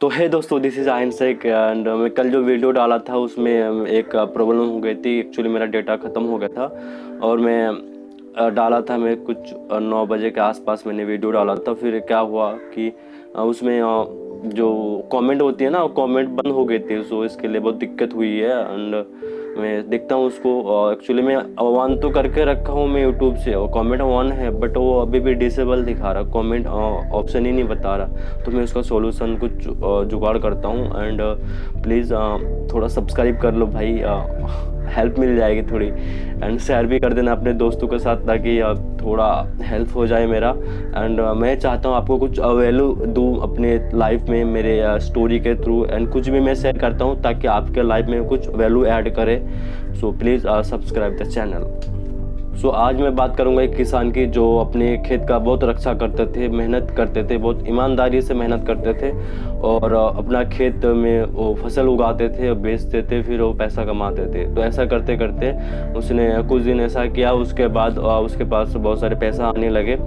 तो है दोस्तों, दिस इज़ आहिंसक एंड मैं कल जो वीडियो डाला था उसमें एक प्रॉब्लम हो गई थी। एक्चुअली मेरा डेटा ख़त्म हो गया था और मैं डाला था, मैं कुछ 9 बजे के आसपास मैंने वीडियो डाला था। फिर क्या हुआ कि उसमें जो कमेंट होती है ना, कमेंट बंद हो गई थी। सो इसके लिए बहुत दिक्कत हुई है एंड मैं देखता हूँ उसको। एक्चुअली मैं ऑन तो करके रखा हूँ मैं यूट्यूब से, और कमेंट ऑन है बट वो अभी भी डिसेबल दिखा रहा, कमेंट ऑप्शन ही नहीं बता रहा। तो मैं उसका सॉल्यूशन कुछ जुगाड़ करता हूँ एंड प्लीज़ थोड़ा सब्सक्राइब कर लो भाई, हेल्प मिल जाएगी थोड़ी। एंड शेयर भी कर देना अपने दोस्तों के साथ ताकि थोड़ा हेल्प हो जाए मेरा। एंड मैं चाहता हूँ आपको कुछ वैल्यू दूँ अपने लाइफ में, मेरे स्टोरी के थ्रू। एंड कुछ भी मैं शेयर करता हूँ ताकि आपके लाइफ में कुछ वैल्यू ऐड करे। So please subscribe the channel. So आज मैं बात करूंगा एक किसान की जो अपने खेत का बहुत रक्षा करते थे, मेहनत करते थे, बहुत ईमानदारी से मेहनत करते थे और अपना खेत में वो फसल उगाते थे, बेचते थे, फिर वो पैसा कमाते थे। तो ऐसा करते करते उसने कुछ दिन ऐसा किया, उसके बाद उसके पास बहुत सारे पैसा आने लगे।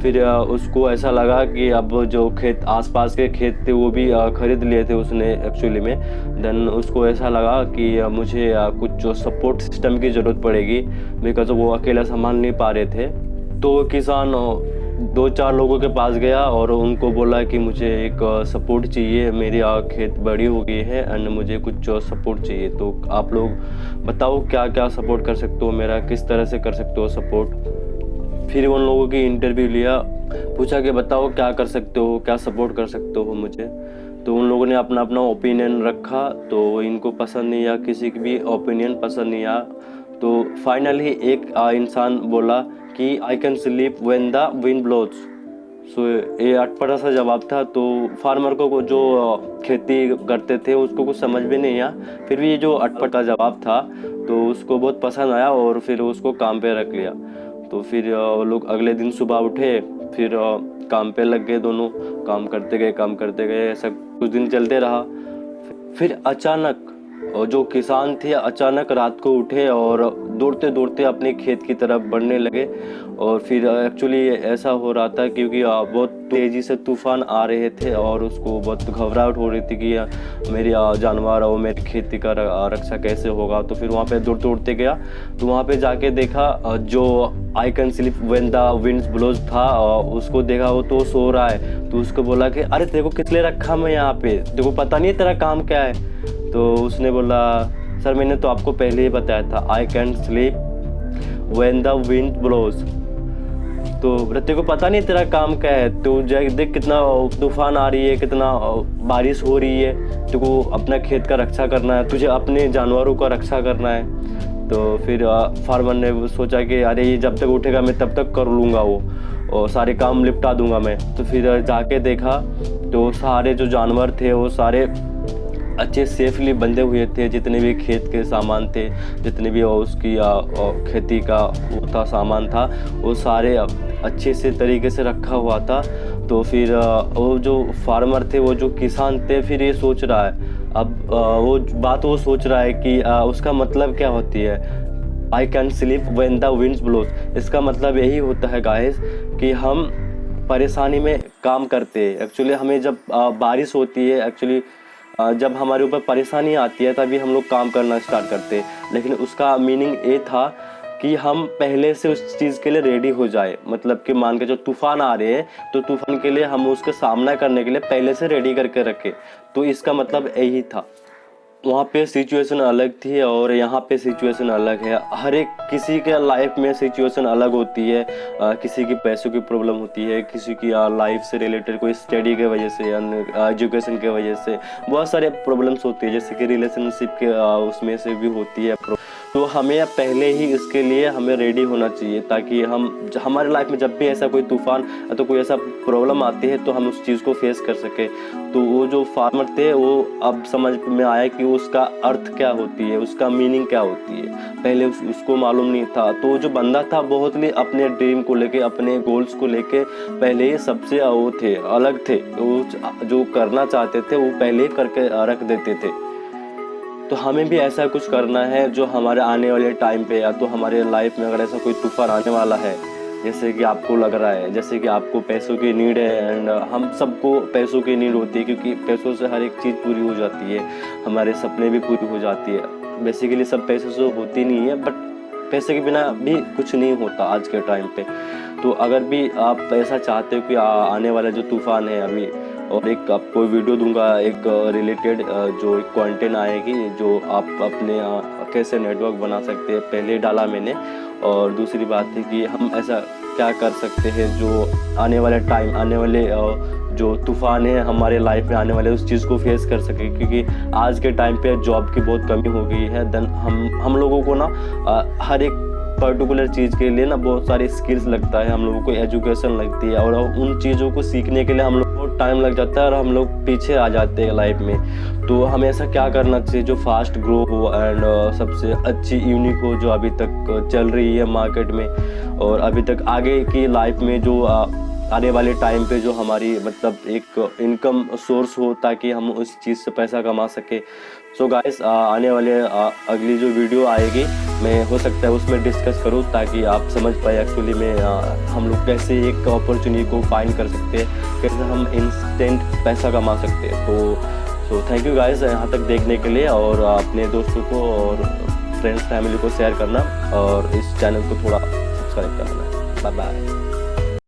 फिर उसको ऐसा लगा कि अब जो खेत आसपास के खेत थे वो भी ख़रीद लिए थे उसने एक्चुअली में। देन उसको ऐसा लगा कि मुझे कुछ जो सपोर्ट सिस्टम की ज़रूरत पड़ेगी, बिकॉज वो अकेला संभाल नहीं पा रहे थे। तो किसान 2-4 लोगों के पास गया और उनको बोला कि मुझे एक सपोर्ट चाहिए, मेरी खेत बड़ी हो गई है एंड मुझे कुछ सपोर्ट चाहिए। तो आप लोग बताओ क्या क्या सपोर्ट कर सकते हो मेरा, किस तरह से कर सकते हो सपोर्ट। फिर उन लोगों की इंटरव्यू लिया, पूछा कि बताओ क्या कर सकते हो, क्या सपोर्ट कर सकते हो मुझे। तो उन लोगों ने अपना अपना ओपिनियन रखा, तो इनको पसंद नहीं आया, किसी की भी ओपिनियन पसंद नहीं आया। तो फाइनली एक इंसान बोला कि I can sleep when the wind blows. So ये अटपटा सा जवाब था। तो फार्मर को जो खेती करते थे उसको कुछ समझ भी नहीं आया, फिर भी ये जो अटपटा जवाब था तो उसको बहुत पसंद आया और फिर उसको काम पे रख लिया। तो फिर वो लोग अगले दिन सुबह उठे, फिर काम पे लग गए, दोनों काम करते गए। ऐसा कुछ दिन चलते रहा। फिर अचानक जो किसान थे अचानक रात को उठे और दौड़ते दौड़ते अपने खेत की तरफ बढ़ने लगे। और फिर एक्चुअली ऐसा हो रहा था क्योंकि बहुत तेज़ी से तूफान आ रहे थे और उसको बहुत घबराहट हो रही थी कि मेरे जानवर और मेरी खेती का रक्षा कैसे होगा। तो फिर वहाँ पे दौड़ते दौड़ते गया, तो वहाँ पे जाके देखा जो I can sleep when the winds blows था, उसको देखा वो तो सो रहा है। तो उसको बोला कि अरे तेरे को किस लिए रखा मैं यहाँ पे, तेरे को पता नहीं है तेरा काम क्या है। तो उसने बोला सर मैंने तो आपको पहले ही बताया था, I can sleep when the wind blows. तो तेरे को पता नहीं तेरा काम क्या है, तो देख कितना तूफान आ रही है, कितना बारिश हो रही है, तेरे को अपना खेत का रक्षा करना है, तुझे अपने जानवरों का रक्षा करना है। तो फिर फार्मर ने सोचा कि अरे ये जब तक उठेगा मैं तब तक कर लूँगा वो, और सारे काम निपटा दूंगा मैं। तो फिर जाके देखा तो सारे जो जानवर थे वो सारे अच्छे सेफली बंधे हुए थे, जितने भी खेत के सामान थे, जितने भी उसकी खेती का वो था सामान था, वो सारे अच्छे से तरीके से रखा हुआ था। तो फिर वो जो फार्मर थे, वो जो किसान थे, फिर ये सोच रहा है अब वो सोच रहा है कि उसका मतलब क्या होती है I can sleep when the winds blows. इसका मतलब यही होता है गाइस कि हम परेशानी में काम करते हैं। एक्चुअली हमें जब बारिश होती है, एक्चुअली जब हमारे ऊपर परेशानी आती है तभी हम लोग काम करना स्टार्ट करते हैं। लेकिन उसका मीनिंग ये था कि हम पहले से उस चीज़ के लिए रेडी हो जाए। मतलब कि मान के जो तूफान आ रहे हैं तो तूफान के लिए हम उसका सामना करने के लिए पहले से रेडी करके रखें। तो इसका मतलब यही था। वहाँ पे सिचुएशन अलग थी और यहाँ पे सिचुएशन अलग है। हर एक किसी के लाइफ में सिचुएशन अलग होती है। किसी की पैसों की प्रॉब्लम होती है, किसी की लाइफ से रिलेटेड कोई स्टडी के वजह से, एजुकेशन के वजह से बहुत सारे प्रॉब्लम्स होती है, जैसे कि रिलेशनशिप के उसमें से भी होती है। तो हमें पहले ही इसके लिए हमें रेडी होना चाहिए ताकि हमारे लाइफ में जब भी ऐसा कोई तूफान तो कोई ऐसा प्रॉब्लम आती है तो हम उस चीज़ को फेस कर सके। तो वो जो फार्मर थे वो अब समझ में आया कि उसका अर्थ क्या होती है, उसका मीनिंग क्या होती है। पहले उसको मालूम नहीं था। तो जो बंदा था बहुत ही अपने ड्रीम को लेके, अपने गोल्स को लेके पहले ही सबसे वो थे, अलग थे। वो जो करना चाहते थे वो पहले ही करके रख देते थे। तो हमें भी ऐसा कुछ करना है जो हमारे आने वाले टाइम पे, या तो हमारे लाइफ में अगर ऐसा कोई तूफान आने वाला है जैसे कि आपको लग रहा है, जैसे कि आपको पैसों की नीड है एंड हम सबको पैसों की नीड होती है, क्योंकि पैसों से हर एक चीज़ पूरी हो जाती है, हमारे सपने भी पूरी हो जाती है। बेसिकली सब पैसों से होती नहीं है, बट पैसे के बिना भी कुछ नहीं होता आज के टाइम पे। तो अगर भी आप पैसा चाहते हो कि आने वाला जो तूफ़ान है अभी, और एक आपको वीडियो दूंगा एक रिलेटेड जो एक कंटेंट आएगी, जो आप अपने कैसे नेटवर्क बना सकते हैं, पहले डाला मैंने। और दूसरी बात है कि हम ऐसा क्या कर सकते हैं जो आने वाले टाइम, आने वाले जो तूफ़ान है हमारे लाइफ में आने वाले, उस चीज़ को फेस कर सके, क्योंकि आज के टाइम पे जॉब की बहुत कमी हो गई है। देन हम लोगों को ना हर एक पर्टिकुलर चीज़ के लिए ना बहुत सारी स्किल्स लगता है, हम लोगों को एजुकेशन लगती है, और उन चीज़ों को सीखने के लिए हम लोग को टाइम लग जाता है और हम लोग पीछे आ जाते हैं लाइफ में। तो हमें ऐसा क्या करना चाहिए जो फास्ट ग्रो हो एंड सबसे अच्छी यूनिक हो, जो अभी तक चल रही है मार्केट में, और अभी तक आगे की लाइफ में जो आने वाले टाइम पे जो हमारी मतलब एक इनकम सोर्स हो, ताकि हम उस चीज़ से पैसा कमा सके। सो गाइस, आने वाले अगली जो वीडियो आएगी, मैं हो सकता है उसमें डिस्कस करूँ, ताकि आप समझ पाए एक्चुअली में हम लोग कैसे एक अपॉर्चुनिटी को फाइंड कर सकते हैं, कैसे हम इंस्टेंट पैसा कमा सकते हैं। तो थैंक यू गाइस यहाँ तक देखने के लिए, और अपने दोस्तों को और फ्रेंड्स फैमिली को शेयर करना, और इस चैनल को थोड़ा सब्सक्राइब करना। Bye bye.